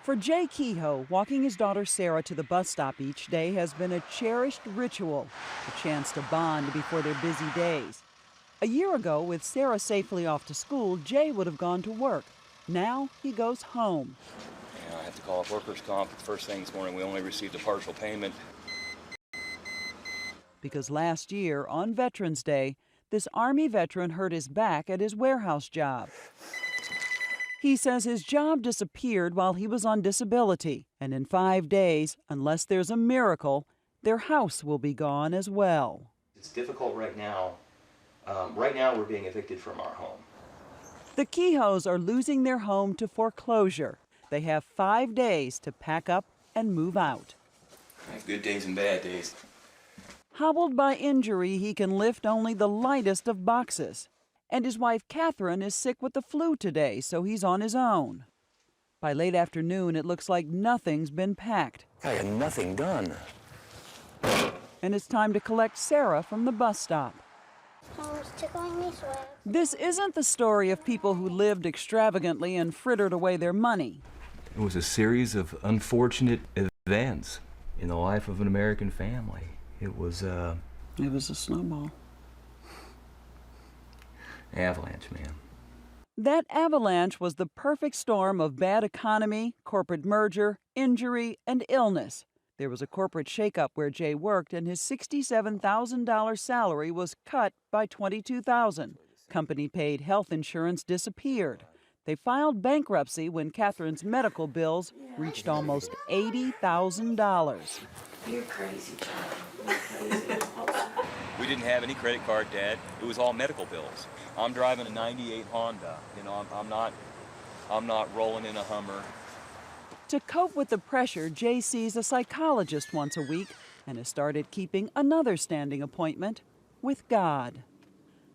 For Jay Kehoe, walking his daughter Sarah to the bus stop each day has been a cherished ritual, a chance to bond before their busy days. A year ago, with Sarah safely off to school, Jay would have gone to work. Now he goes home. I had to call up workers' comp first thing this morning. We only received a partial payment. Because last year, on Veterans Day, this Army veteran hurt his back at his warehouse job. He says his job disappeared while he was on disability, and in 5 days, unless there's a miracle, their house will be gone as well. It's difficult right now. Right now we're being evicted from our home. The Kehoes are losing their home to foreclosure. They have 5 days to pack up and move out. I have good days and bad days. Hobbled by injury, he can lift only the lightest of boxes. And his wife, Catherine, is sick with the flu today, so he's on his own. By late afternoon, it looks like nothing's been packed. I had nothing done. And it's time to collect Sarah from the bus stop. Mom's tickling me, so This isn't the story of people who lived extravagantly and frittered away their money. It was a series of unfortunate events in the life of an American family. It was a snowball. Avalanche, man. That avalanche was the perfect storm of bad economy, corporate merger, injury, and illness. There was a corporate shakeup where Jay worked, and his $67,000 salary was cut by $22,000. Company-paid health insurance disappeared. They filed bankruptcy when Catherine's medical bills reached almost $80,000. You're crazy, Charlie. You're crazy. We didn't have any credit card debt. It was all medical bills. I'm driving a '98 Honda. You know, I'm not rolling in a Hummer. To cope with the pressure, Jay sees a psychologist once a week and has started keeping another standing appointment with God.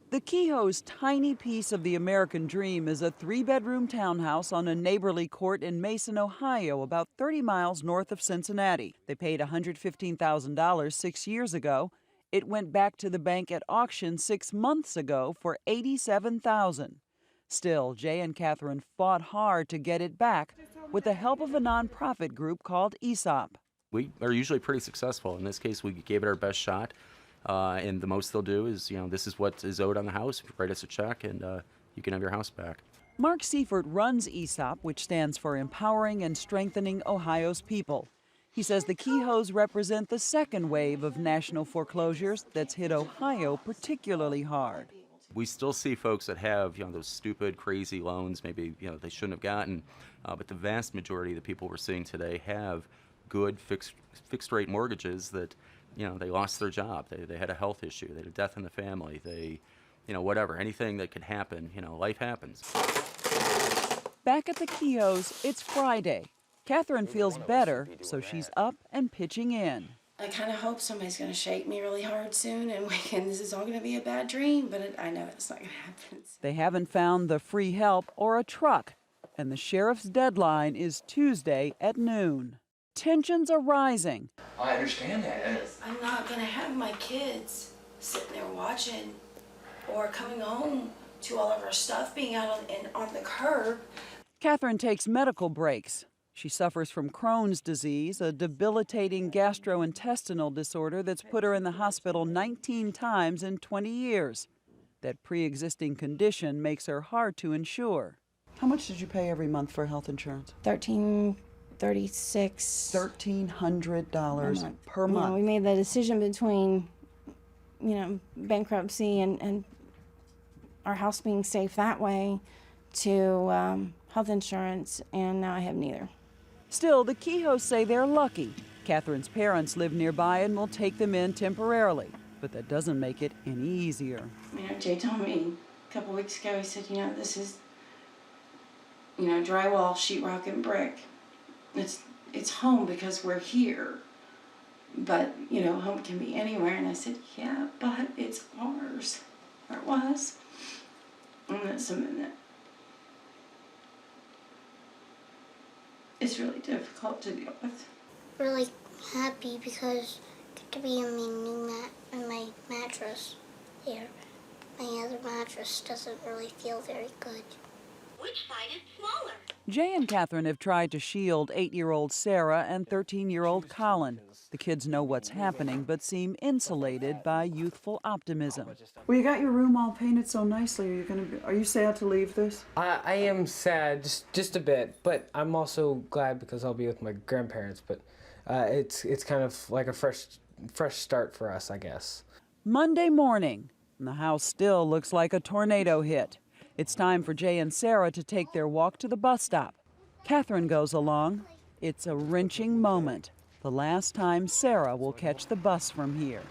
The Kehoe's tiny piece of the American dream is a 3-bedroom townhouse on a neighborly court in Mason, Ohio, about 30 miles north of Cincinnati. They paid $115,000 6 years ago. It went back to the bank at auction 6 months ago for $87,000. Still, Jay and Catherine fought hard to get it back with the help of a nonprofit group called ESOP. We are usually pretty successful. In this case, we gave it our best shot. And the most they'll do is, this is what is owed on the house. Write us a check, and you can have your house back. Mark Seifert runs ESOP, which stands for Empowering and Strengthening Ohio's People. He says the Kehoes represent the second wave of national foreclosures that's hit Ohio particularly hard. We still see folks that have, those stupid, crazy loans maybe, they shouldn't have gotten. But the vast majority of the people we're seeing today have good fixed rate mortgages that, they lost their job. They had a health issue. They had a death in the family. They, whatever, anything that could happen, life happens. Back at the Kehoes, it's Friday. Catherine feels better, so she's up and pitching in. I kind of hope somebody's going to shake me really hard soon, and this is all going to be a bad dream, but I know it's not going to happen. They haven't found the free help or a truck, and the sheriff's deadline is Tuesday at noon. Tensions are rising. I understand that. I'm not going to have my kids sitting there watching or coming home to all of our stuff being out on the curb. Catherine takes medical breaks. She suffers from Crohn's disease, a debilitating gastrointestinal disorder that's put her in the hospital 19 times in 20 years. That pre-existing condition makes her hard to insure. How much did you pay every month for health insurance? $1,336. $1,300 per month. We made the decision between, bankruptcy and our house being safe that way to health insurance, and now I have neither. Still, the Kehoes say they're lucky. Catherine's parents live nearby and will take them in temporarily, but that doesn't make it any easier. Jay told me a couple weeks ago, he said, this is, drywall, sheetrock, and brick. It's home because we're here, but, home can be anywhere. And I said, yeah, but it's ours, or it was, and that's something that it's really difficult to deal with. really happy because I get to be in my mattress here. My other mattress doesn't really feel very good. We Which side is smaller? Jay and Catherine have tried to shield 8-year-old Sarah and 13-year-old Colin. The kids know what's happening, but seem insulated by youthful optimism. Well, you got your room all painted so nicely. Are you sad to leave this? I am sad, just a bit, but I'm also glad because I'll be with my grandparents. But it's kind of like a fresh start for us, I guess. Monday morning, and the house still looks like a tornado hit. It's time for Jay and Sarah to take their walk to the bus stop. Catherine goes along. It's a wrenching moment. The last time Sarah will catch the bus from here.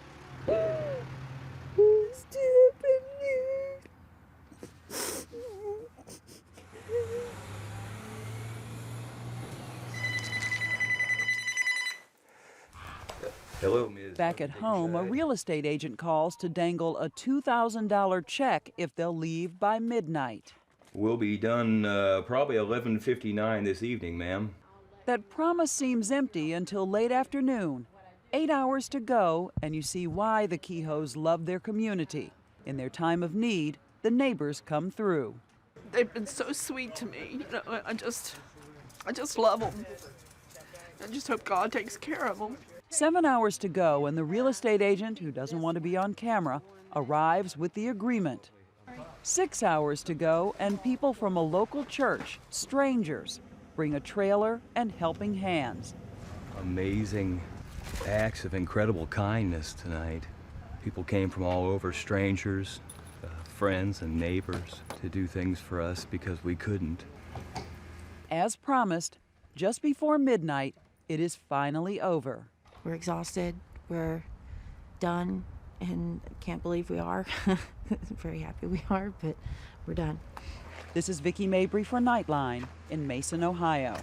Hello, Ms. Back at home, a real estate agent calls to dangle a $2,000 check if they'll leave by midnight. We'll be done probably 11:59 this evening, ma'am. That promise seems empty until late afternoon. 8 hours to go, and you see why the Kehoes love their community. In their time of need, the neighbors come through. They've been so sweet to me. You know, I just love them. I just hope God takes care of them. 7 hours to go, and the real estate agent, who doesn't want to be on camera, arrives with the agreement. 6 hours to go, and people from a local church, strangers, bring a trailer and helping hands. Amazing acts of incredible kindness tonight. People came from all over, strangers, friends and neighbors, to do things for us because we couldn't. As promised, just before midnight, it is finally over. We're exhausted, we're done, and can't believe we are. Very happy we are, but we're done. This is Vicki Mabry for Nightline in Mason, Ohio.